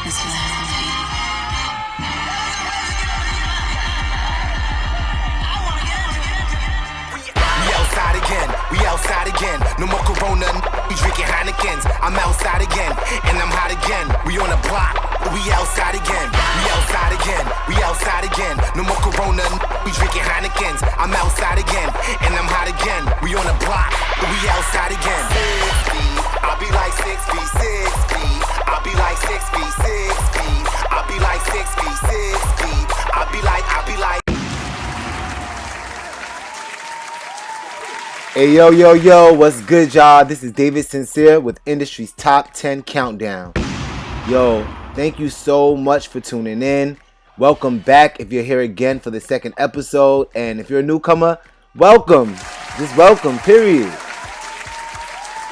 This will happen to you. We outside again, we outside again. No more Corona, we drinking Heinekens. I'm outside again, and I'm hot again. We on the block, we outside again. We outside again, we outside again. No more Corona, we drinking Heinekens. I'm outside again, and I'm hot again. We on the block, we outside again. 6 feet, I'll be like 6 feet, 6 feet. I'll be like 6 feet, 6 feet. I'll be like 6 feet, 6 feet. I'll be like. Hey, yo, what's good, y'all? This is David Sincere with Industry's Top 10 Countdown. Yo, thank you so much for tuning in. Welcome back if you're here again for the second episode. And if you're a newcomer, welcome. Just welcome, period.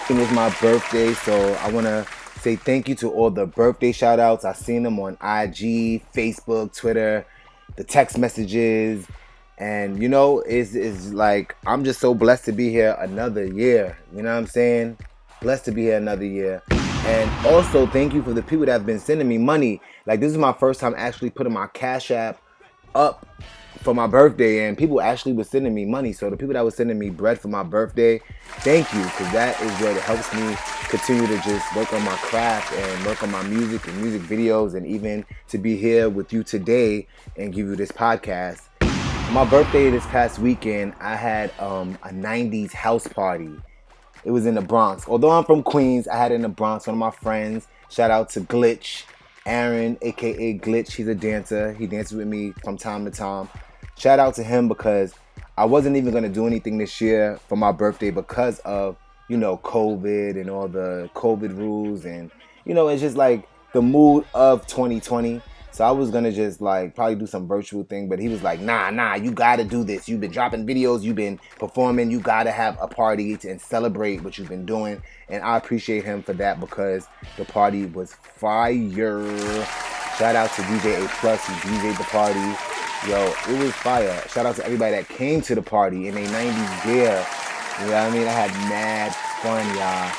It was my birthday, so I want to say thank you to all the birthday shout-outs. I've seen them on IG, Facebook, Twitter, the text messages. And, you know, it's like, I'm just so blessed to be here another year. You know what I'm saying? Blessed to be here another year. And also, thank you for the people that have been sending me money. Like, this is my first time actually putting my Cash App up for my birthday. And people actually were sending me money. So the people that were sending me bread for my birthday, thank you. Because that is what helps me continue to just work on my craft and work on my music and music videos. And even to be here with you today and give you this podcast. My birthday this past weekend, I had a 90s house party. It was in the Bronx. Although I'm from Queens, I had it in the Bronx. One of my friends, shout out to Glitch, Aaron, aka Glitch. He's a dancer. He dances with me from time to time. Shout out to him because I wasn't even going to do anything this year for my birthday because of, you know, COVID and all the COVID rules. And, you know, it's just like the mood of 2020. So I was going to just like probably do some virtual thing, but he was like, nah, you got to do this. You've been dropping videos, you've been performing, you got to have a party and celebrate what you've been doing. And I appreciate him for that because the party was fire. Shout out to DJ A Plus, who DJ'd the party. Yo, it was fire. Shout out to everybody that came to the party in a 90s gear. You know what I mean? I had mad fun, y'all.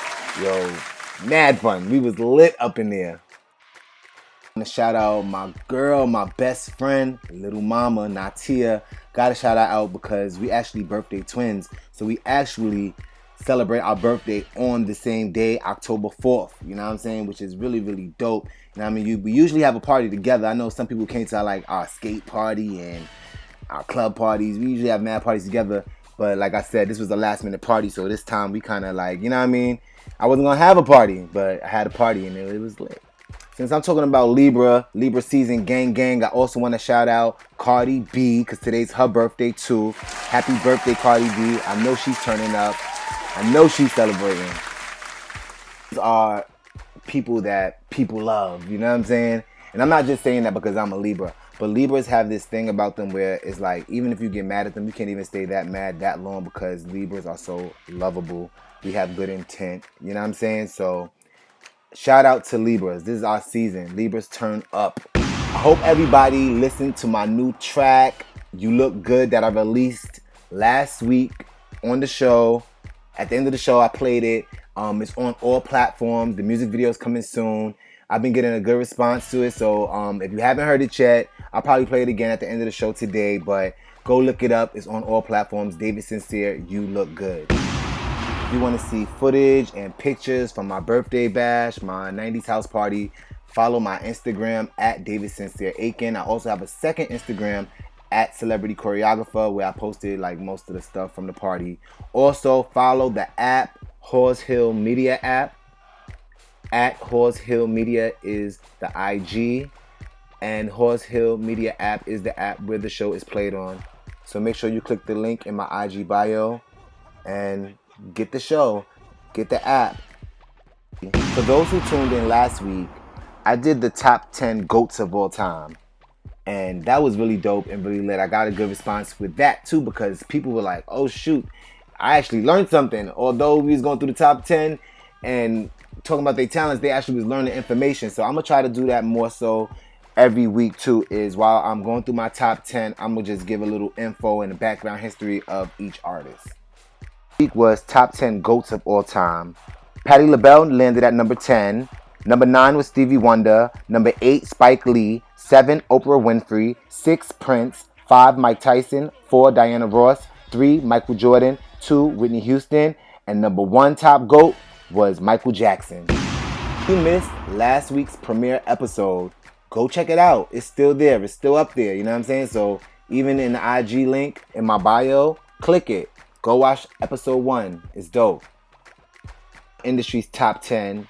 Yo, mad fun. We was lit up in there. I want to shout out my girl, my best friend, little mama, Natia. Gotta shout her out because we actually birthday twins. So we actually celebrate our birthday on the same day, October 4th. You know what I'm saying? Which is really, really dope. You know what I mean? We usually have a party together. I know some people came to our skate party and our club parties. We usually have mad parties together. But like I said, this was a last minute party. So this time we kind of like, you know what I mean? I wasn't going to have a party, but I had a party and it was lit. Since I'm talking about Libra season, gang, I also want to shout out Cardi B, because today's her birthday too. Happy birthday, Cardi B. I know she's turning up. I know she's celebrating. These are people that people love, you know what I'm saying? And I'm not just saying that because I'm a Libra, but Libras have this thing about them where it's like, even if you get mad at them, you can't even stay that mad that long because Libras are so lovable. We have good intent, you know what I'm saying? So shout out to Libras. This is our season. Libras turn up. I hope everybody listened to my new track, You Look Good, that I released last week on the show. At the end of the show, I played it. It's on all platforms. The music video is coming soon. I've been getting a good response to it. So if you haven't heard it yet, I'll probably play it again at the end of the show today. But go look it up. It's on all platforms. David Sincere, You Look Good. If you want to see footage and pictures from my birthday bash, my 90s house party, follow my Instagram at David Sincere Aiken. I also have a second Instagram at Celebrity Choreographer where I posted like most of the stuff from the party. Also follow the app, HausHill Media app. At HausHill Media is the IG, and HausHill Media app is the app where the show is played on. So make sure you click the link in my IG bio and get the show, get the app. For those who tuned in last week, I did the top 10 GOATs of all time. And that was really dope and really lit. I got a good response with that too because people were like, oh shoot, I actually learned something. Although we was going through the top 10 and talking about their talents, they actually was learning information. So I'm going to try to do that more so every week too, is while I'm going through my top 10, I'm going to just give a little info and the background history of each artist. Week was top 10 GOATs of all time. Patti LaBelle landed at number 10. Number 9 was Stevie Wonder. Number 8, Spike Lee. 7, Oprah Winfrey. 6, Prince. 5, Mike Tyson. 4, Diana Ross. 3, Michael Jordan. 2, Whitney Houston. And number 1 top GOAT was Michael Jackson. If you missed last week's premiere episode, go check it out. It's still there. It's still up there. You know what I'm saying? So even in the IG link in my bio, click it. Go watch episode 1. It's dope. Industry's top 10.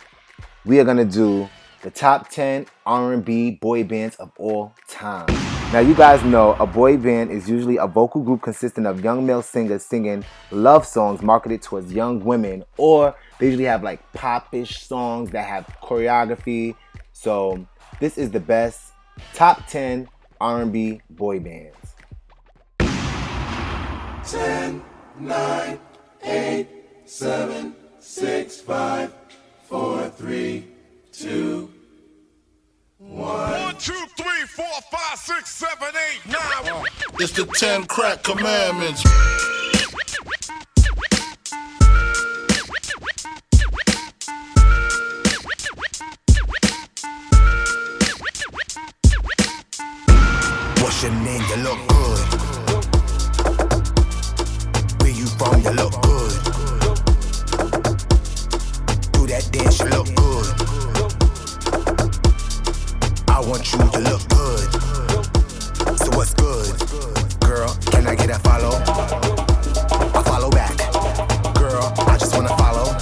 We are going to do the top 10 R&B boy bands of all time. Now, you guys know a boy band is usually a vocal group consisting of young male singers singing love songs marketed towards young women, or they usually have like pop-ish songs that have choreography. So this is the best top 10 R&B boy bands. 10, 9, 8, 7, 6, 5, 4, 3, 2, 1. 1, 2, 3, 4, 5, 6, 7, 8, 9. It's the 10 crack commandments. What's your name? You look good. Where you from? You look good. Do that dance, you look good. I want you to look good. So what's good? Girl, can I get a follow? I follow back. Girl, I just wanna follow.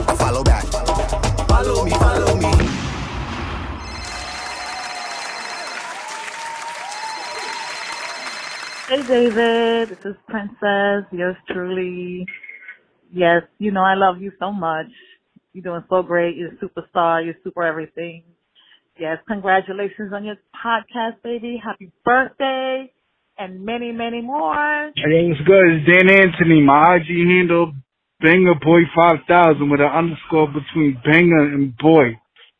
I follow back. Follow me, follow me. Hey David, this is Princess, yours truly. Yes, you know I love you so much. You're doing so great. You're a superstar. You're super everything. Yes, congratulations on your podcast, baby. Happy birthday and many, many more. Hey, what's good? It's Dan Anthony. My IG handle, BangerBoy5000 with an underscore between banger and boy.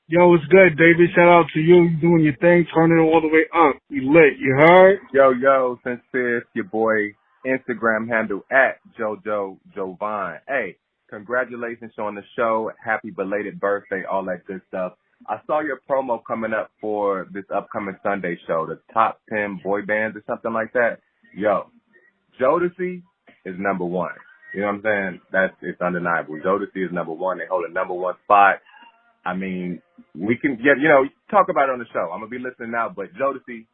Yo, what's good, David? Shout out to you. You doing your thing, turning it all the way up. We lit. You heard? Yo, sincere, it's your boy, Instagram handle at JoJo Jovan. Hey, congratulations on the show. Happy belated birthday, all that good stuff. I saw your promo coming up for this upcoming Sunday show, the top 10 boy bands or something like that. Yo, Jodeci is number 1. You know what I'm saying? It's undeniable. Jodeci is number 1. They hold a number 1 spot. I mean, we can get, talk about it on the show. I'm going to be listening now, but Jodeci,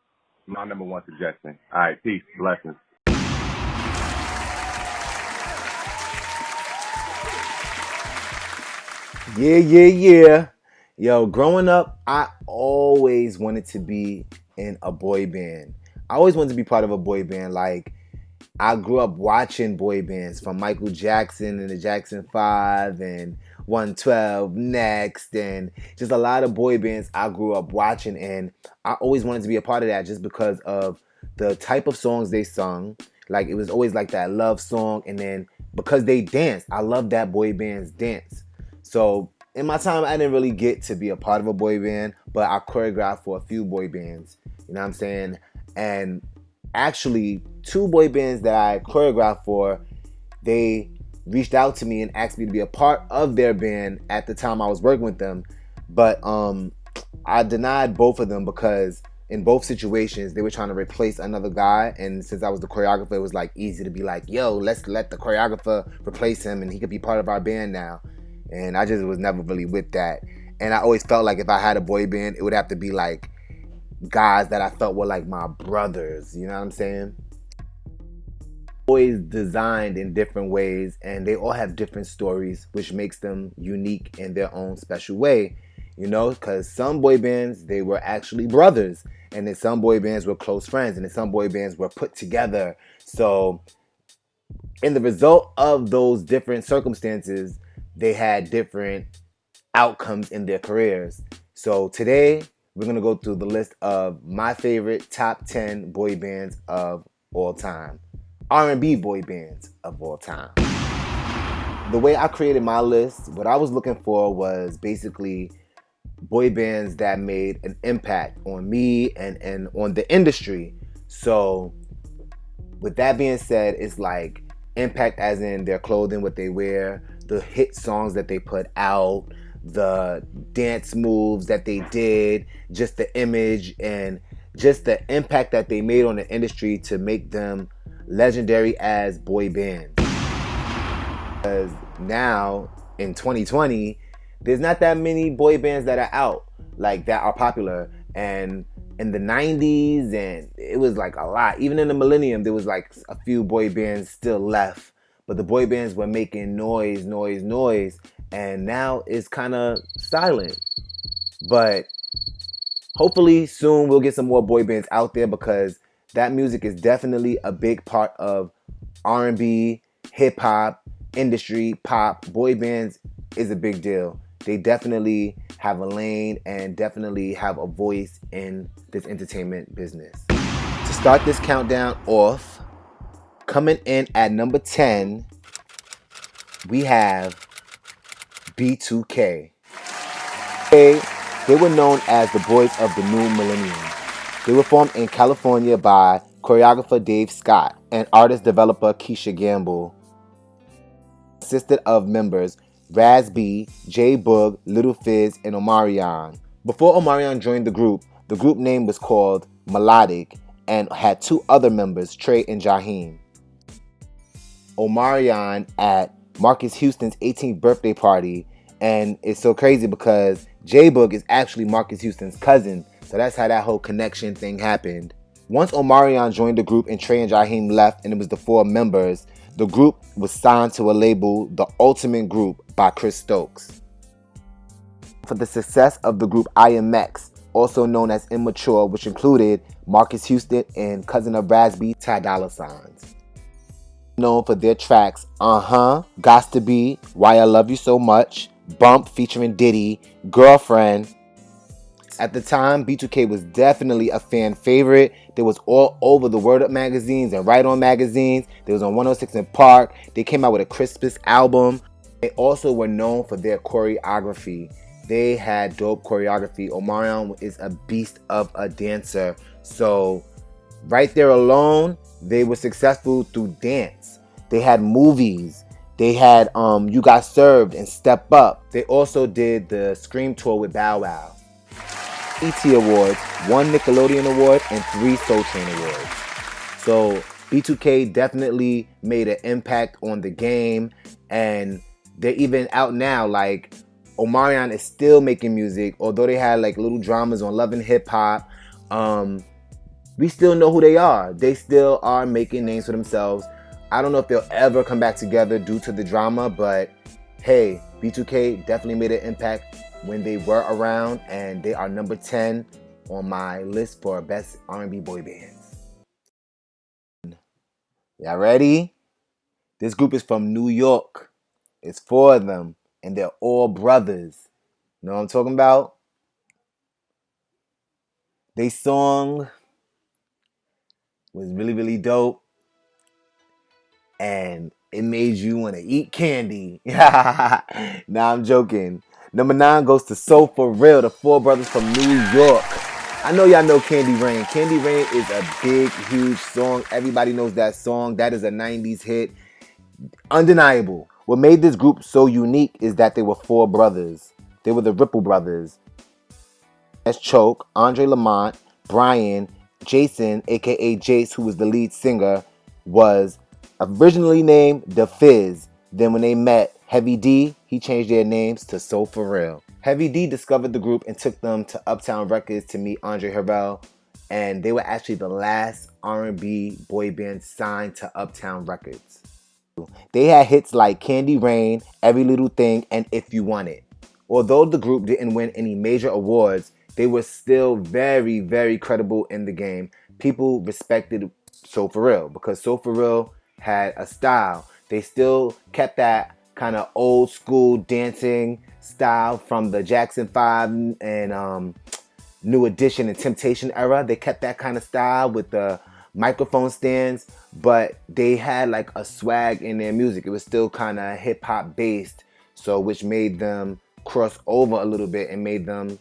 my number 1 suggestion. All right, peace, blessings. Yeah. Yo, growing up, I always wanted to be in a boy band. I always wanted to be part of a boy band. Like, I grew up watching boy bands from Michael Jackson and the Jackson 5 and 112 Next, and just a lot of boy bands I grew up watching, and I always wanted to be a part of that just because of the type of songs they sung. Like, it was always like that love song, and then because they danced, I love that boy band's dance. So in my time, I didn't really get to be a part of a boy band, but I choreographed for a few boy bands, you know what I'm saying? And actually, 2 boy bands that I choreographed for, they reached out to me and asked me to be a part of their band at the time I was working with them. But I denied both of them because in both situations, they were trying to replace another guy. And since I was the choreographer, it was like easy to be like, yo, let's let the choreographer replace him and he could be part of our band now. And I just was never really with that. And I always felt like if I had a boy band, it would have to be like guys that I felt were like my brothers. You know what I'm saying? Boys designed in different ways, and they all have different stories, which makes them unique in their own special way. You know, because some boy bands, they were actually brothers. And then some boy bands were close friends. And then some boy bands were put together. So in the result of those different circumstances, they had different outcomes in their careers. So today, we're going to go through the list of my favorite top 10 boy bands of all time. R&B boy bands of all time. The way I created my list, what I was looking for was basically boy bands that made an impact on me and on the industry. So with that being said, it's like impact as in their clothing, what they wear, the hit songs that they put out, the dance moves that they did, just the image and just the impact that they made on the industry to make them legendary as boy bands. Because now in 2020, there's not that many boy bands that are out like that are popular. And in the 90s, and it was like a lot. Even in the millennium, there was like a few boy bands still left. But the boy bands were making noise. And now it's kind of silent. But hopefully soon we'll get some more boy bands out there, because that music is definitely a big part of R&B, hip hop, industry, pop. Boy bands is a big deal. They definitely have a lane and definitely have a voice in this entertainment business. To start this countdown off, coming in at number 10, we have B2K. They were known as the Boys of the New Millennium. They were formed in California by choreographer Dave Scott and artist-developer Keisha Gamble. Consisted of members Raz B, J Boog, Little Fizz, and Omarion. Before Omarion joined the group name was called Melodic and had two other members, Trey and Jaheim. Omarion at Marcus Houston's 18th birthday party, and it's so crazy because J Boog is actually Marcus Houston's cousin, so that's how that whole connection thing happened. Once Omarion joined the group and Trey and Jaheim left and it was the four members, the group was signed to a label, The Ultimate Group, by Chris Stokes. For the success of the group IMX, also known as Immature, which included Marcus Houston and cousin of Raz B, Ty Dolla $igns. Known for their tracks Gots to Be, Why I Love You So Much, Bump featuring Diddy, Girlfriend. At the time, B2K was definitely a fan favorite. They was all over the Word Up magazines and Right On magazines. They was on 106 in Park. They came out with a Crispus album. They also were known for their choreography. They had dope choreography. Omarion is a beast of a dancer. So right there alone, they were successful through dance. They had movies. They had You Got Served and Step Up. They also did the Scream tour with Bow Wow. ET Awards, 1 Nickelodeon Award, and 3 Soul Train Awards. So B2K definitely made an impact on the game, and they're even out now. Like, Omarion is still making music, although they had like little dramas on Love and Hip Hop. We still know who they are. They still are making names for themselves. I don't know if they'll ever come back together due to the drama, but hey, B2K definitely made an impact when they were around, and they are number 10 on my list for best R&B boy bands. Y'all ready? This group is from New York. It's 4 of them, and they're all brothers. You know what I'm talking about? They song was really, really dope, and it made you want to eat candy. Nah, I'm joking. Number 9 goes to So For Real, the 4 brothers from New York. I know y'all know Candy Rain. Candy Rain is a big, huge song. Everybody knows that song. That is a 90s hit. Undeniable. What made this group so unique is that they were 4 brothers. They were the Ripple Brothers. That's Choke, Andre Lamont, Brian, Jason, aka Jace, who was the lead singer, was originally named The Fizz. Then when they met Heavy D, he changed their names to So For Real. Heavy D discovered the group and took them to Uptown Records to meet Andre Harrell, and they were actually the last R&B boy band signed to Uptown Records. They had hits like Candy Rain, Every Little Thing, and If You Want It. Although the group didn't win any major awards, they were still very, very credible in the game. People respected So For Real because So For Real had a style. They still kept that kind of old school dancing style from the Jackson 5 and New Edition and Temptation era. They kept that kind of style with the microphone stands, but they had like a swag in their music. It was still kind of hip hop based, so which made them cross over a little bit and made them.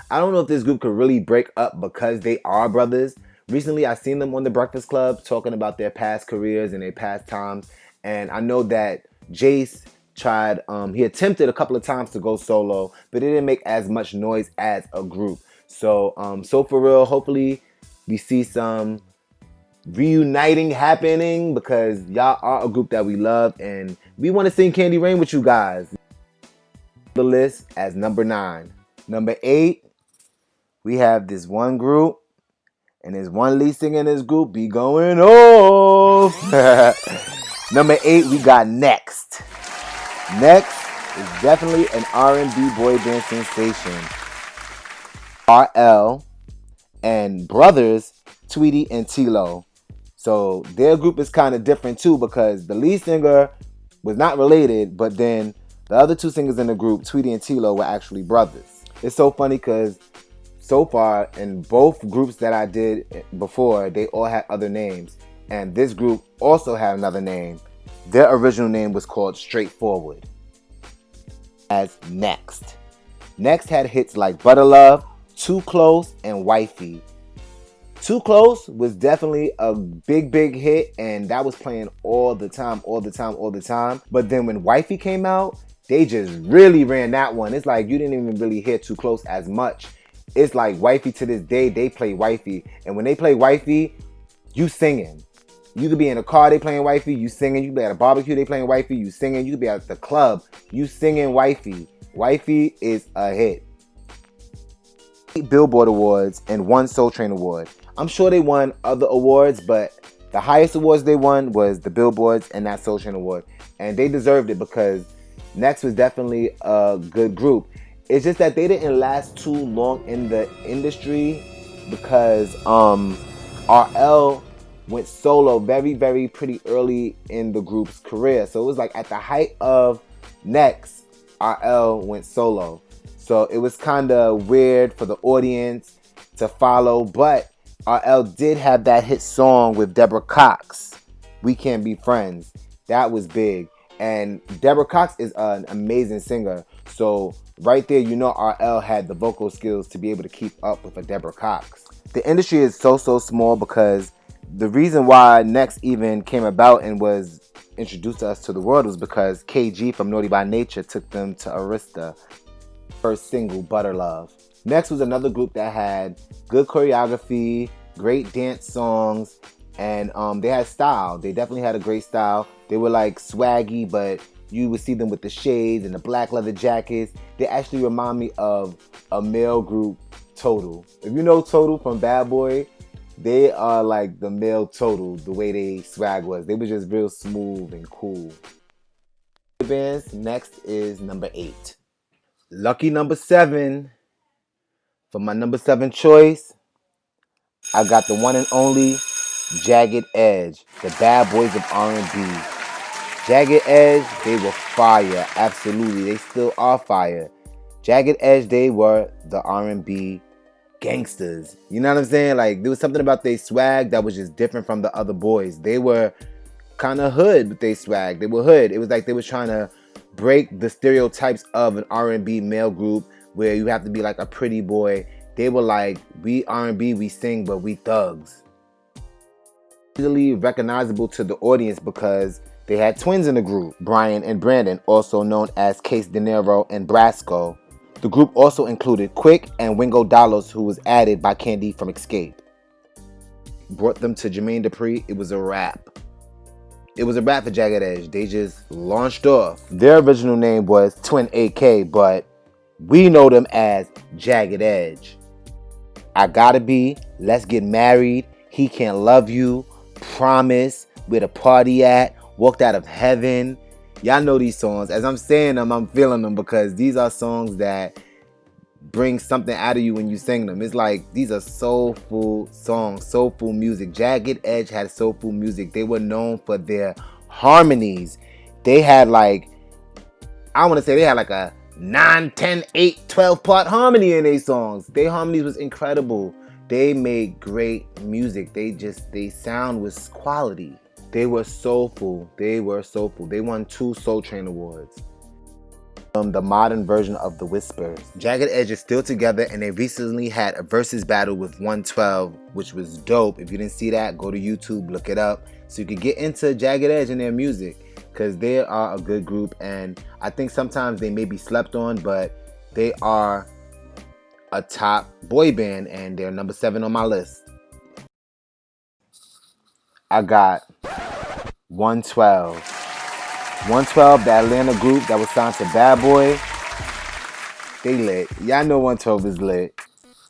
I don't know if this group could really break up because they are brothers. Recently, I seen them on The Breakfast Club talking about their past careers and their past times. And I know that Jace he attempted a couple of times to go solo, but it didn't make as much noise as a group. So for real, hopefully we see some reuniting happening, because y'all are a group that we love and we want to sing Candy Rain with you guys. The list as number 9. Number 8, we have this one group, and there's one lead singer in this group be going off. Number 8, we got Next. Next is definitely an R&B boy band sensation. RL and brothers Tweety and T-Lo. So their group is kind of different too, because the lead singer was not related, but then the other 2 singers in the group, Tweety and T-Lo, were actually brothers. It's so funny because so far in both groups that I did before, they all had other names. And this group also had another name. Their original name was called Straightforward. As Next. Next had hits like Butter Love, Too Close, and Wifey. Too Close was definitely a big hit, and that was playing all the time. But then when Wifey came out, they just really ran that one. It's like you didn't even really hear Too Close as much. It's like Wifey to this day, they play Wifey. And when they play Wifey, you singing. You could be in a car, they playing Wifey, you singing. You could be at a barbecue, they playing Wifey, you singing. You could be at the club, you singing Wifey. Wifey is a hit. 8 Billboard Awards and 1 Soul Train Award. I'm sure they won other awards, but the highest awards they won was the Billboards and that Soul Train Award. And they deserved it because Next was definitely a good group. It's just that they didn't last too long in the industry because RL went solo very pretty early in the group's career. So it was like at the height of Next, RL went solo. So it was kind of weird for the audience to follow, but RL did have that hit song with Deborah Cox, We Can't Be Friends. That was big. And Deborah Cox is an amazing singer. So right there, you know RL had the vocal skills to be able to keep up with a Deborah Cox. The industry is so small because the reason why Next even came about and was introduced to us to the world was because KG from Naughty by Nature took them to Arista. First single, Butter Love. Next was another group that had good choreography, great dance songs, and they had style. They definitely had a great style. They were like swaggy, but you would see them with the shades and the black leather jackets. They actually remind me of a male group, Total. If you know Total from Bad Boy, they are like the male Total, the way they swag was. They were just real smooth and cool. Bands, next is number 8. Lucky number 7. For my number 7 choice, I got the one and only Jagged Edge, the bad boys of R&B. Jagged Edge, they were fire, absolutely. They still are fire. Jagged Edge, they were the R&B gangsters. You know what I'm saying? Like, there was something about their swag that was just different from the other boys. They were kind of hood with their swag. They were hood. It was like they were trying to break the stereotypes of an R&B male group where you have to be like a pretty boy. They were like, we R&B, we sing, but we thugs. Easily recognizable to the audience because they had twins in the group, Brian and Brandon, also known as Case De Niro and Brasco. The group also included Quick and Wingo Dallas, who was added by Candy from Escape. Brought them to Jermaine Dupri. It was a wrap. It was a wrap for Jagged Edge. They just launched off. Their original name was Twin AK, but we know them as Jagged Edge. I Gotta Be, Let's Get Married, He Can't Love You, Promise, Where the Party At, Walked Out of Heaven. Y'all know these songs. As I'm saying them, I'm feeling them because these are songs that bring something out of you when you sing them. It's like, these are soulful songs, soulful music. Jagged Edge had soulful music. They were known for their harmonies. They had like, I want to say they had like a 9, 10, 8, 12 part harmony in their songs. Their harmonies was incredible. They made great music. They sound was quality. They were soulful. They won 2 Soul Train Awards. the modern version of the Whispers. Jagged Edge is still together, and they recently had a versus battle with 112, which was dope. If you didn't see that, go to YouTube, look it up, so you can get into Jagged Edge and their music, because they are a good group, and I think sometimes they may be slept on, but they are a top boy band, and they're number 7 on my list. I got 112. 112, the Atlanta group that was signed to Bad Boy. They lit. Y'all know 112 is lit.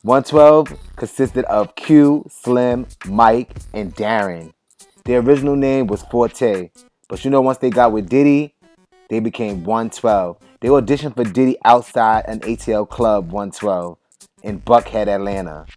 112 consisted of Q, Slim, Mike, and Darren. Their original name was Forte, but you know, once they got with Diddy, they became 112. They auditioned for Diddy outside an ATL Club 112 in Buckhead, Atlanta.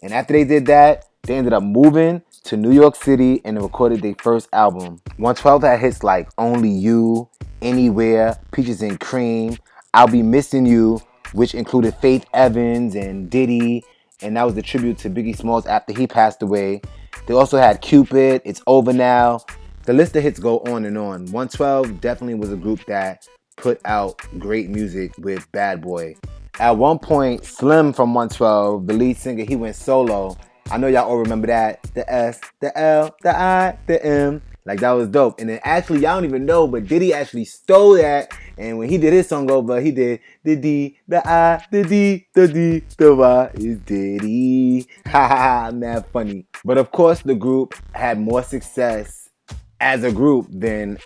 And after they did that, they ended up moving to New York City and recorded their first album. 112 had hits like Only You, Anywhere, Peaches and Cream, I'll Be Missing You, which included Faith Evans and Diddy, and that was the tribute to Biggie Smalls after he passed away. They also had Cupid, It's Over Now. The list of hits go on and on. 112 definitely was a group that put out great music with Bad Boy. At one point, Slim from 112, the lead singer, he went solo. I know y'all all remember that. The S, the L, the I, the M. Like, that was dope. And then actually, y'all don't even know, but Diddy actually stole that. And when he did his song over, he did the D, the I, the D, the D, the Y is Diddy. Ha ha ha, mad funny. But of course, the group had more success as a group than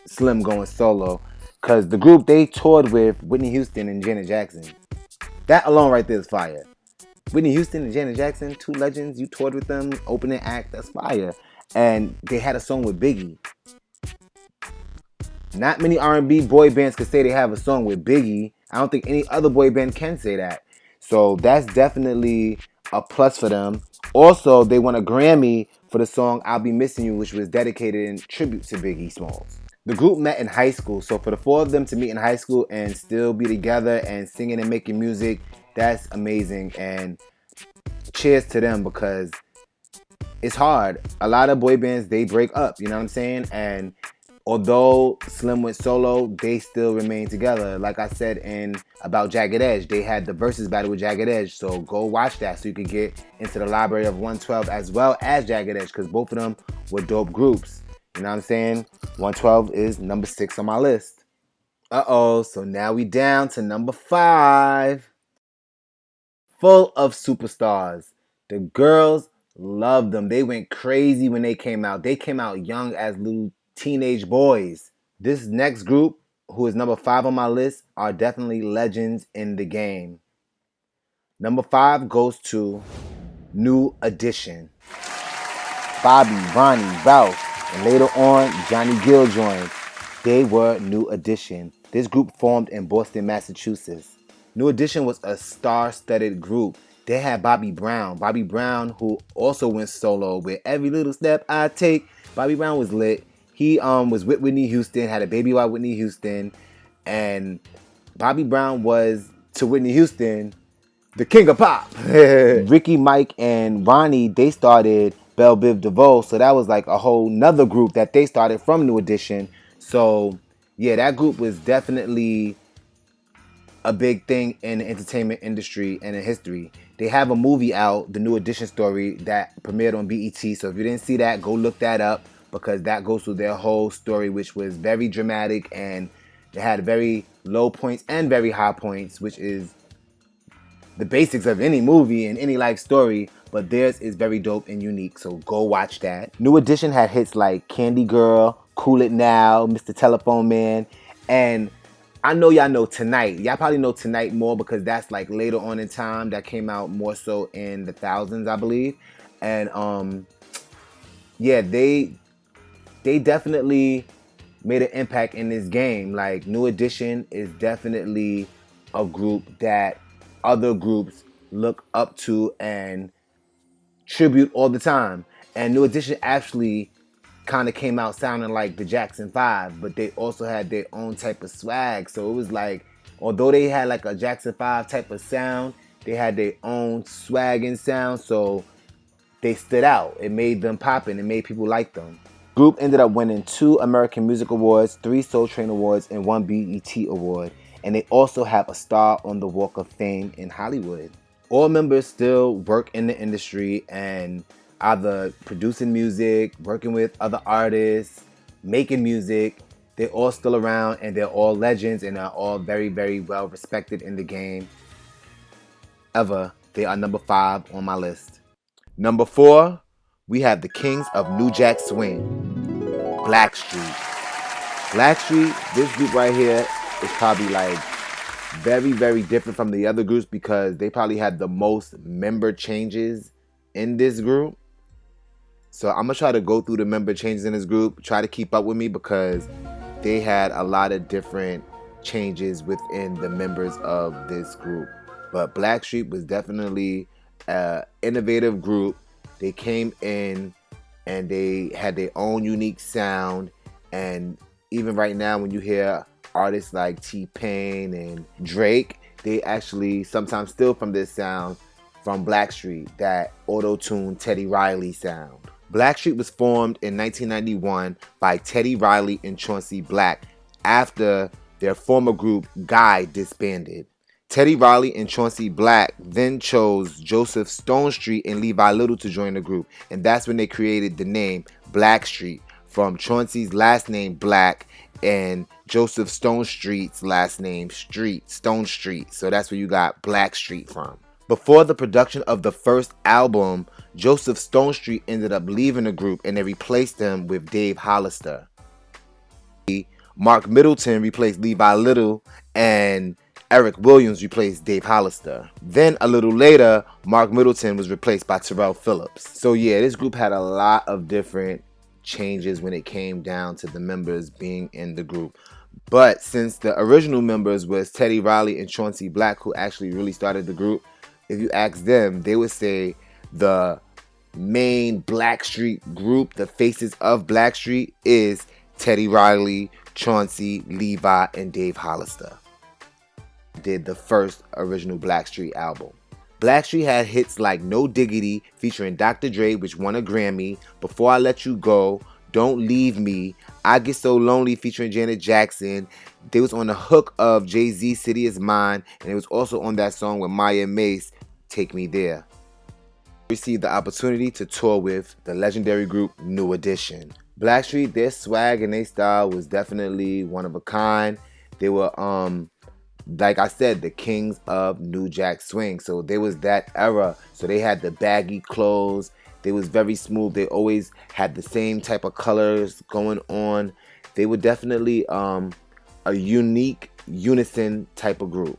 Slim going solo. Because the group, they toured with Whitney Houston and Janet Jackson. That alone right there is fire. Whitney Houston and Janet Jackson, 2 legends, you toured with them, opening act, that's fire. And they had a song with Biggie. Not many R&B boy bands could say they have a song with Biggie. I don't think any other boy band can say that. So that's definitely a plus for them. Also, they won a Grammy for the song I'll Be Missing You, which was dedicated in tribute to Biggie Smalls. The group met in high school, so for the 4 of them to meet in high school and still be together and singing and making music, that's amazing. And cheers to them, because it's hard. A lot of boy bands, they break up, you know what I'm saying? And although Slim went solo, they still remain together. Like I said about Jagged Edge, they had the versus battle with Jagged Edge, so go watch that so you can get into the library of 112 as well as Jagged Edge, because both of them were dope groups. You know what I'm saying? 112 is number 6 on my list. So now we down to number 5. Full of superstars. The girls loved them. They went crazy when they came out. They came out young as little teenage boys. This next group, who is number 5 on my list, are definitely legends in the game. Number 5 goes to New Edition. Bobby, Ronnie, Ralph, and later on, Johnny Gill joined. They were New Edition. This group formed in Boston, Massachusetts. New Edition was a star-studded group. They had Bobby Brown, who also went solo with Every Little Step I Take. Bobby Brown was lit. He was with Whitney Houston, had a baby by Whitney Houston, and Bobby Brown was, to Whitney Houston, the king of pop. Ricky, Mike, and Ronnie, they started Belle Biv DeVoe, so that was like a whole nother group that they started from New Edition. So yeah, that group was definitely a big thing in the entertainment industry and in history. They have a movie out, The New Edition Story, that premiered on BET. So if you didn't see that, go look that up, because that goes through their whole story, which was very dramatic, and they had very low points and very high points, which is the basics of any movie and any life story, but theirs is very dope and unique, so go watch that. New Edition had hits like Candy Girl, Cool It Now, Mr. Telephone Man, and I know y'all know Tonight. Y'all probably know Tonight more because that's like later on in time. That came out more so in the thousands, I believe. And yeah, they definitely made an impact in this game. Like, New Edition is definitely a group that other groups look up to and tribute all the time. And New Edition actually kind of came out sounding like the Jackson 5, but they also had their own type of swag. So it was like, although they had like a Jackson 5 type of sound, they had their own swag and sound, so they stood out. It made them poppin'. It made people like them. Group ended up winning 2 American Music Awards, 3 Soul Train Awards, and 1 BET Award. And they also have a star on the Walk of Fame in Hollywood. All members still work in the industry and either producing music, working with other artists, making music. They're all still around and they're all legends and are all very, very well respected in the game. However, they are number 5 on my list. Number 4, we have the Kings of New Jack Swing, Blackstreet. Blackstreet, this group right here is probably like very, very different from the other groups because they probably had the most member changes in this group. So I'm gonna try to go through the member changes in this group, try to keep up with me because they had a lot of different changes within the members of this group. But Blackstreet was definitely an innovative group. They came in and they had their own unique sound. And even right now when you hear artists like T-Pain and Drake, they actually sometimes steal from this sound from Blackstreet, that auto-tune Teddy Riley sound. Blackstreet was formed in 1991 by Teddy Riley and Chauncey Black after their former group Guy disbanded. Teddy Riley and Chauncey Black then chose Joseph Stonestreet and Levi Little to join the group, and that's when they created the name Blackstreet from Chauncey's last name Black and Joseph Stonestreet's last name Stonestreet. So that's where you got Blackstreet from. Before the production of the first album, Joseph Stonestreet ended up leaving the group and they replaced him with Dave Hollister. Mark Middleton replaced Levi Little and Eric Williams replaced Dave Hollister. Then a little later, Mark Middleton was replaced by Terrell Phillips. So yeah, this group had a lot of different changes when it came down to the members being in the group. But since the original members was Teddy Riley and Chauncey Black, who actually really started the group, if you ask them, they would say the main Blackstreet group, the faces of Blackstreet, is Teddy Riley, Chauncey, Levi, and Dave Hollister. Did the first original Blackstreet album. Blackstreet had hits like No Diggity featuring Dr. Dre, which won a Grammy, Before I Let You Go, Don't Leave Me, I Get So Lonely featuring Janet Jackson. They was on the hook of Jay-Z's City Is Mine, and it was also on that song with Maya Mace, Take Me There. Received the opportunity to tour with the legendary group New Edition. Blackstreet, their swag and their style was definitely one of a kind. They were like I said, the kings of New Jack Swing. So they was that era. So they had the baggy clothes. They was very smooth. They always had the same type of colors going on. They were definitely a unique, unison type of group.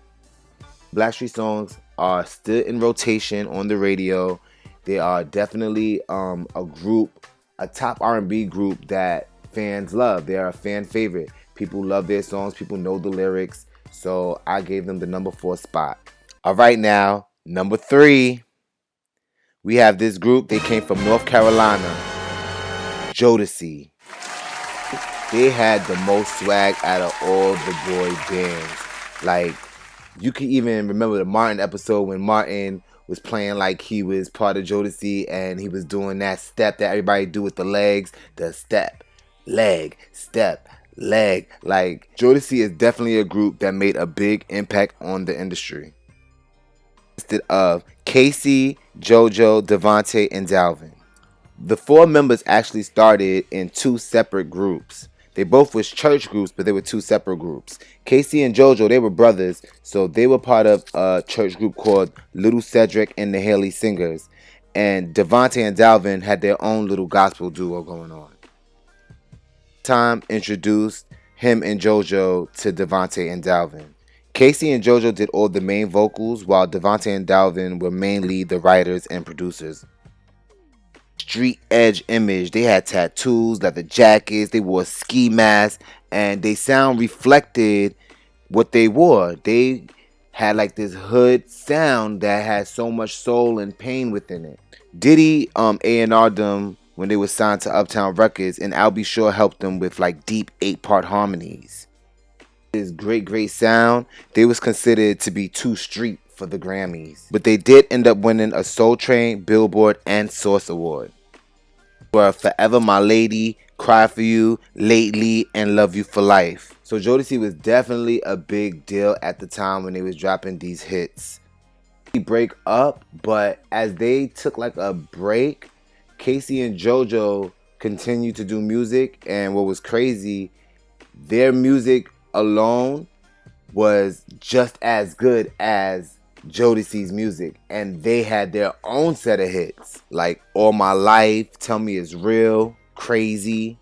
Blackstreet songs are still in rotation on the radio. They are definitely a group, a top R&B group that fans love. They are a fan favorite. People love their songs. People know the lyrics. So I gave them the number 4 spot. All right, now, number 3. We have this group. They came from North Carolina. Jodeci. They had the most swag out of all the boy bands. Like, you can even remember the Martin episode when Martin was playing like he was part of Jodeci and he was doing that step that everybody do with the legs. The step, leg, step, leg. Like, Jodeci is definitely a group that made a big impact on the industry. Consisted of Casey, JoJo, Devontae, and Dalvin. The 4 members actually started in 2 separate groups. They both was church groups, but they were 2 separate groups. Casey and JoJo, they were brothers, so they were part of a church group called Little Cedric and the Haley Singers. And Devontae and Dalvin had their own little gospel duo going on. Time introduced him and JoJo to Devontae and Dalvin. Casey and JoJo did all the main vocals, while Devontae and Dalvin were mainly the writers and producers. Street edge image. They had tattoos, leather jackets, they wore ski masks, and they sound reflected what they wore. They had like this hood sound that had so much soul and pain within it. Diddy A&R'd them when they were signed to Uptown Records, and Al B. Sure helped them with like deep 8-part harmonies. This great sound. They was considered to be too street for the Grammys, but they did end up winning a Soul Train, Billboard, and Source Award. were Forever My Lady, Cry For You, Lately, and Love You For Life. So Jodeci was definitely a big deal at the time when they was dropping these hits. They break up, but as they took like a break, Casey and JoJo continued to do music, and what was crazy, their music alone was just as good as Jodeci's music, and they had their own set of hits like All My Life, Tell Me It's Real, Crazy,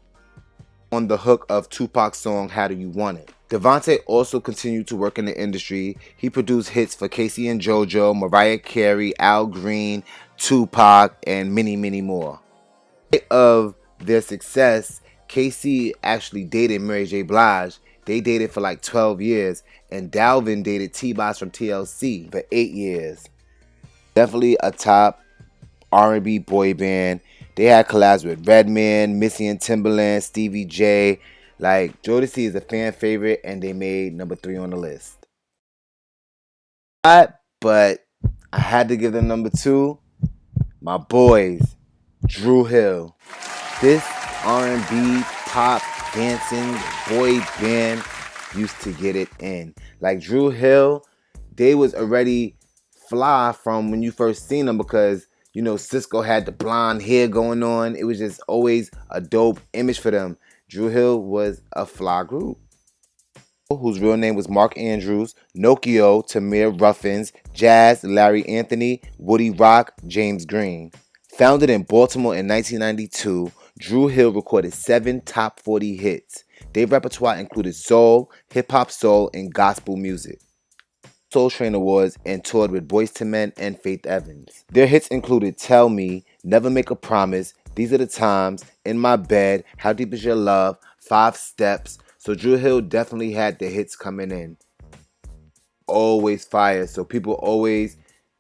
on the hook of Tupac's song How Do You Want It. Devontae also continued to work in the industry. He produced hits for Casey and JoJo, Mariah Carey, Al Green, Tupac, and many, many more. Of their success, Casey actually dated Mary J. Blige. They dated for like 12 years, and Dalvin dated T-Boz from TLC for 8 years. Definitely a top R&B boy band. They had collabs with Redman, Missy and Timbaland, Stevie J. Like, Jodeci is a fan favorite, and they made number 3 on the list. But I had to give them number 2. My boys, Dru Hill. This R&B, pop, dancing boy band used to get it in. Like Dru Hill, they was already fly from when you first seen them because, you know, Cisco had the blonde hair going on. It was just always a dope image for them. Dru Hill was a fly group, whose real name was Mark Andrews, Nokio, Tamir Ruffins, Jazz, Larry Anthony, Woody Rock, James Green. Founded in Baltimore in 1992, Dru Hill recorded 7 top 40 hits. Their repertoire included soul, hip-hop soul, and gospel music. Soul Train Awards and toured with Boyz II Men and Faith Evans. Their hits included Tell Me, Never Make a Promise, These Are the Times, In My Bed, How Deep Is Your Love, 5 Steps. So Dru Hill definitely had the hits coming in. Always fire, so people always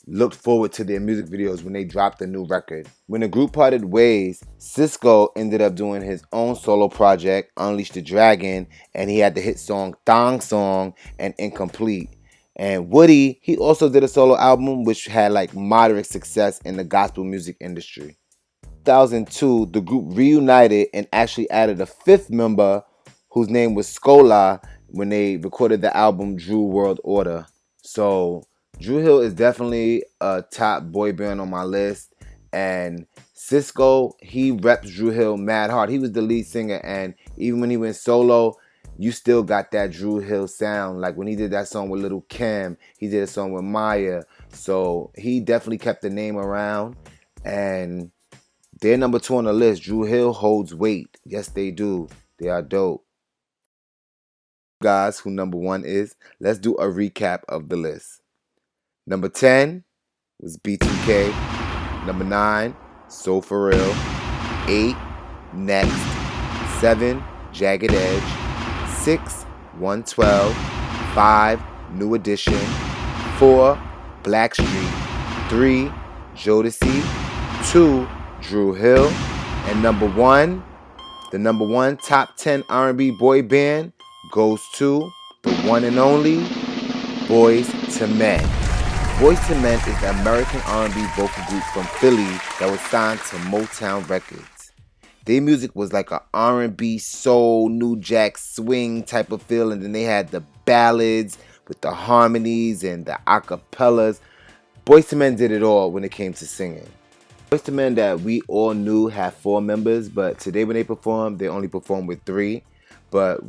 looked forward to their music videos when they dropped a new record. When the group parted ways, Cisco ended up doing his own solo project, Unleash the Dragon, and he had the hit song Thong Song and Incomplete. And Woody, he also did a solo album which had like moderate success in the gospel music industry. In 2002, the group reunited and actually added a 5th member whose name was Scola when they recorded the album Dru World Order. So Dru Hill is definitely a top boy band on my list, and Cisco, he reps Dru Hill mad hard. He was the lead singer, and even when he went solo, you still got that Dru Hill sound. Like when he did that song with Lil' Kim, he did a song with Maya. So he definitely kept the name around, and they're number 2 on the list. Dru Hill holds weight. Yes, they do. They are dope. Guys, who number 1 is, let's do a recap of the list. Number 10 was B2K. Number 9, Soul For Real. 8, Next. 7, Jagged Edge. 6, 112. 5, New Edition. 4, Blackstreet. 3, Jodeci. 2, Dru Hill. And number 1, the number 1 top 10 R&B boy band goes to the one and only Boyz II Men. Boyz II Men is the American R&B vocal group from Philly that was signed to Motown Records. Their music was like a R&B, soul, new jack, swing type of feel, and then they had the ballads with the harmonies and the acapellas. Boyz II Men did it all when it came to singing. Boyz II Men that we all knew had 4 members, but today when they performed, they only performed with 3. But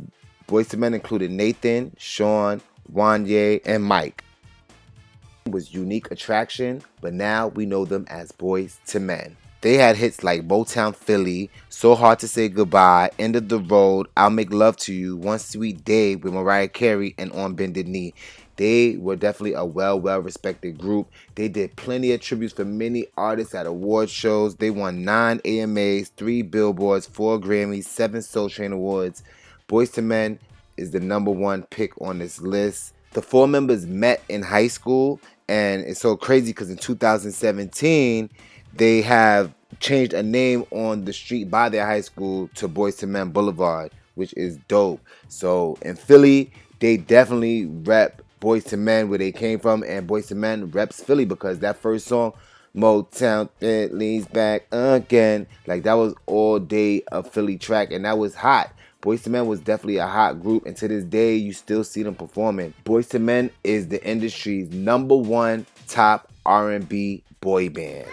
Boyz II Men included Nathan, Sean, Wanye, and Mike. Was Unique Attraction, but now we know them as Boyz II Men. They had hits like Motown Philly, So Hard to Say Goodbye, End of the Road, I'll Make Love to You, One Sweet Day with Mariah Carey, and On Bended Knee. They were definitely a well-respected group. They did plenty of tributes for many artists at award shows. They won 9 AMAs, 3 Billboards, 4 Grammys, 7 Soul Train Awards. Boyz II Men is the number 1 pick on this list. The 4 members met in high school, and it's so crazy because in 2017, they have changed a name on the street by their high school to Boyz II Men Boulevard, which is dope. So in Philly, they definitely rep Boyz II Men where they came from, and Boyz II Men reps Philly because that first song, Motown, it leans back again. Like, that was all day a Philly track, and that was hot. Boyz II Men was definitely a hot group, and to this day, you still see them performing. Boyz II Men is the industry's #1 top R&B boy band.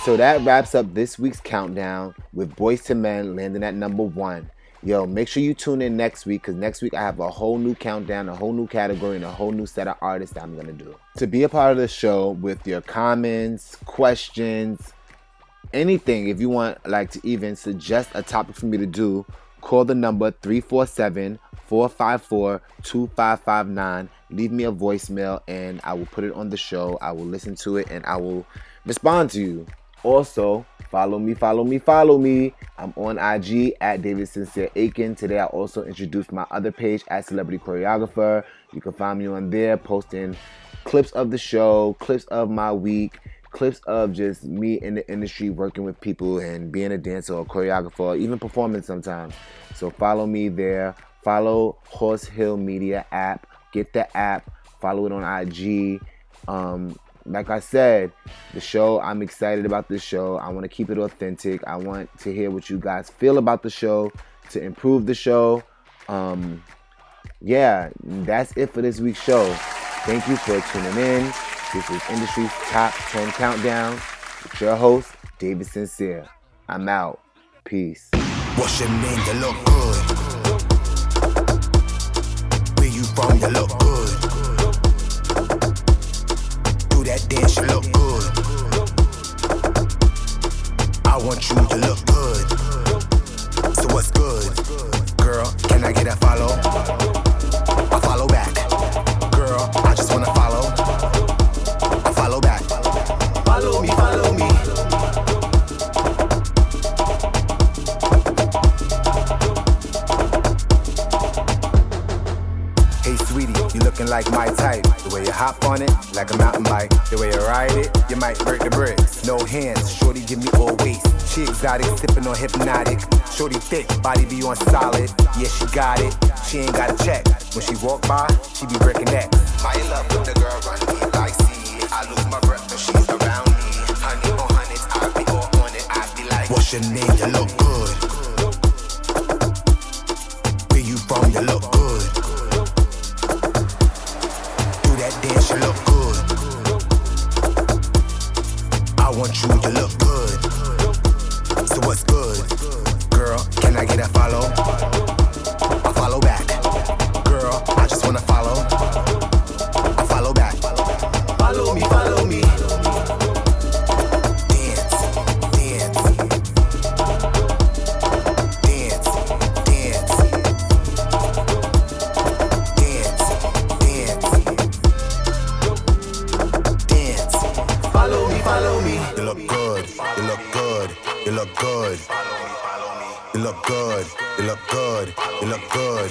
So that wraps up this week's countdown with Boyz II Men landing at #1. Yo, make sure you tune in next week, because next week I have a whole new countdown, a whole new category, and a whole new set of artists that I'm going to do. To be a part of the show with your comments, questions, anything, if you want like to even suggest a topic for me to do, call the number 347-454-2559. Leave me a voicemail and I will put it on the show. I will listen to it and I will respond to you. Also, follow me. I'm on IG at David Sincere Aiken. Today I also introduced my other page at Celebrity Choreographer. You can find me on there posting clips of the show, clips of my week, clips of just me in the industry working with people and being a dancer or choreographer or even performing sometimes. So follow me there. Follow HausHill Media app. Get the app. Follow it on IG. Like I said, the show, I'm excited about this show. I want to keep it authentic. I want to hear what you guys feel about the show, to improve the show. Yeah, that's it for this week's show. Thank you for tuning in. This is Industry's Top 10 Countdown with your host, David Sincere. I'm out. Peace. What's your name? You look good. Where you from? You look good. Do that dance, you look good. I want you to look good. So what's good? Girl, can I get a follow? I follow back. Girl, I just wanna follow. I follow back. Follow me, follow me. Hey sweetie, you looking like my type. The way you hop on it, like a mountain bike. The way you ride it, you might break the bricks. No hands, shorty give me all waist. She exotic, sipping on hypnotic. Shorty thick, body be on solid. Yeah, she got it, she ain't got a check. When she walk by, she be breaking necks. My love with the girl run me like sea. I lose my breath when she's around me. Honey on honey, I be all on it. I be like, what's your name? You look good. Where you from? You look good. Do that dance, you look good. I want you to look good. So what's good? Girl, can I get a follow? I follow back. Girl, I just wanna follow. I follow back. Follow me, follow me. Dance, dance. Dance, dance. Dance, dance. Dance. Follow me, follow me. You look good, you look good, you look good. You look good, you look good, you look good.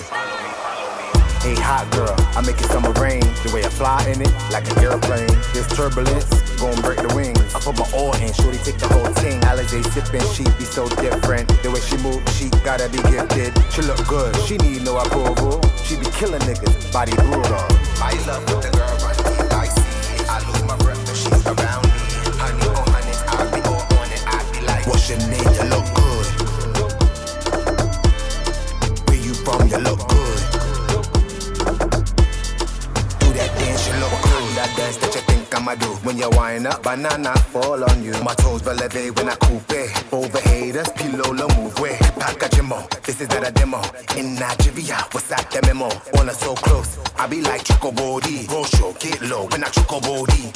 Hey hot girl, I make it summer rain. The way I fly in it, like an airplane. There's turbulence, gon' break the wings. I put my all in, shorty take the whole thing. Alizé sipping, she be so different. The way she move, she gotta be gifted. She look good, she need no approval. She be killing niggas, body brutal. My love with the girl run me like sea. I lose my breath when she's around me. Honey on honey, I be all on it. I be like, what's your name? You look good. Where you from? You look good. Do that dance, you look good. That dance that you think I'ma do. When you wind up, banana fall on you. My toes elevate when I coupe. Over haters, pillow lo move way. Packagemo, this is not a demo. In Nigeria, what's that the memo? Wanna so close, I be like choco body. Go show, get low when I choco body.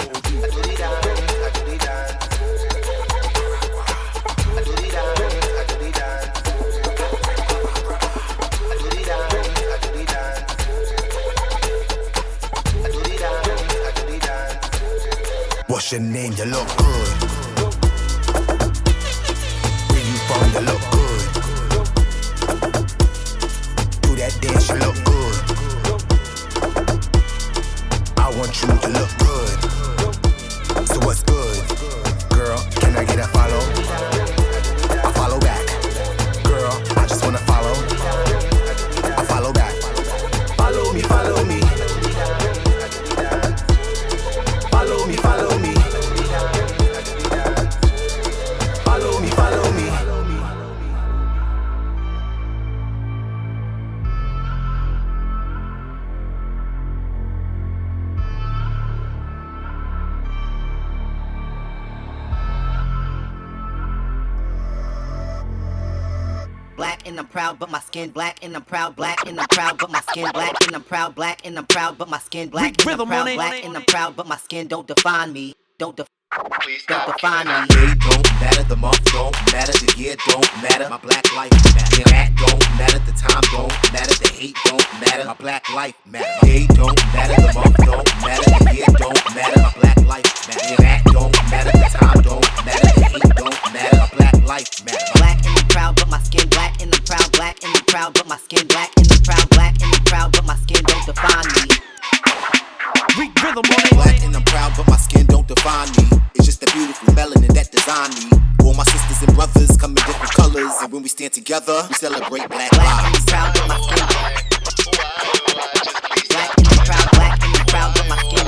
What's your name? You look good. Where you from? You look good. Do that dance, you look good. I want you to look good. So what's good? Girl, can I get a follow? I follow back. Girl, I just wanna follow. I follow back. Follow me, follow me. and I'm proud, but my skin black, and I'm proud, black, and I'm proud, but my skin black, and I'm proud, black, and I'm proud, but my skin black, and I'm proud, black, and I'm proud, but my skin don't define me, don't define me. Day don't matter, the month don't matter, the year don't matter, my black life matter. That don't matter, the time don't matter, the hate don't matter, my black life matter. Day don't matter, the month don't matter, the year don't matter, my black life matter. That don't matter, the time don't matter, the hate don't matter, my black life matter. Black and I'm proud, but my skin black, and I'm proud, black, and I'm proud, but my skin black, and I'm proud, black, and I'm proud, but my skin don't define me. Black and I'm proud, but my skin don't define me. It's just the beautiful melanin that design me. All my sisters and brothers come in different colors, and when we stand together, we celebrate black lives. Black and I'm proud, but my skin black, and I'm proud, black, and I'm proud, but my skin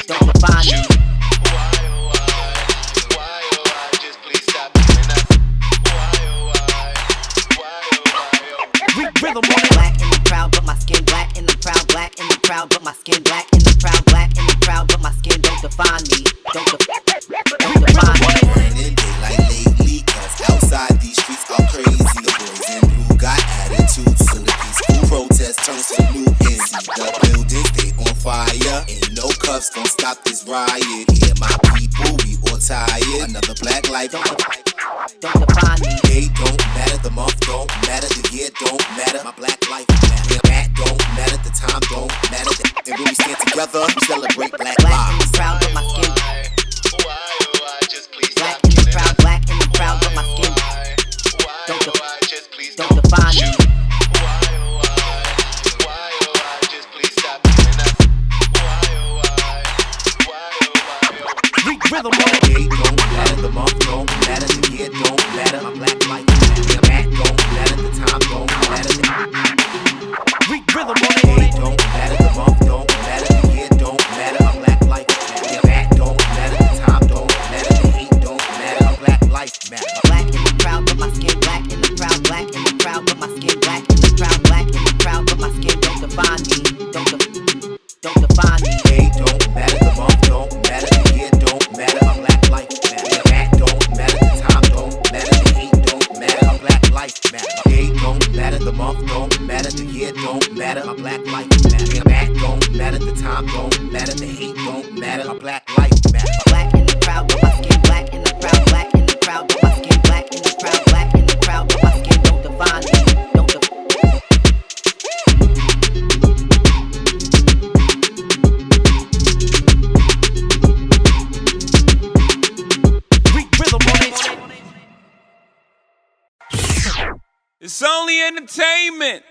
don't define me. Black and I'm proud, but my skin black, and I'm proud, black, and I'm proud, but my skin black, and I'm proud, black, and I'm proud, but my skin don't define me, don't define me. Burning daylight lately, cause outside these streets are crazy. The boys in blue got attitudes, so the peaceful protest turns to new ends. The buildings, they on fire, ain't no cuffs gon' stop this riot. Yeah, my people, we all tired. Another black life Don't define me. Day don't matter, the month don't matter, the year don't matter, my black life matter. That don't matter, the time don't matter, and when we stand together, we celebrate black Black and I'm lives. proud, but my skin black, and I'm proud, black, and I'm proud, but my skin don't define me. Day don't matter, the month don't matter, the year don't matter, my black life matter. That don't matter, the time don't matter. Day don't matter, the month don't matter, the year don't matter, my black life matter. That don't matter, the time don't matter, the hate don't matter, my black life matter. Black and I'm proud, but my skin black, and I'm proud, black, and I'm proud, but my skin black, and I'm proud, black, and I'm proud, but my skin don't define me, don't define me. Day don't matter, the month don't matter, the year don't matter, my black life matter. That don't matter, the time don't matter, the hate don't matter, my black life matter. Day don't matter, the month don't matter, the year don't matter, my black life matter. That don't matter, the time don't matter, the hate don't matter, my black life matter. Black and I'm proud, but my skin black, and I'm proud, black, and I'm proud, but my skin black, and I'm proud, black, and I'm proud, but my skin don't define me, don't define me. It's only entertainment.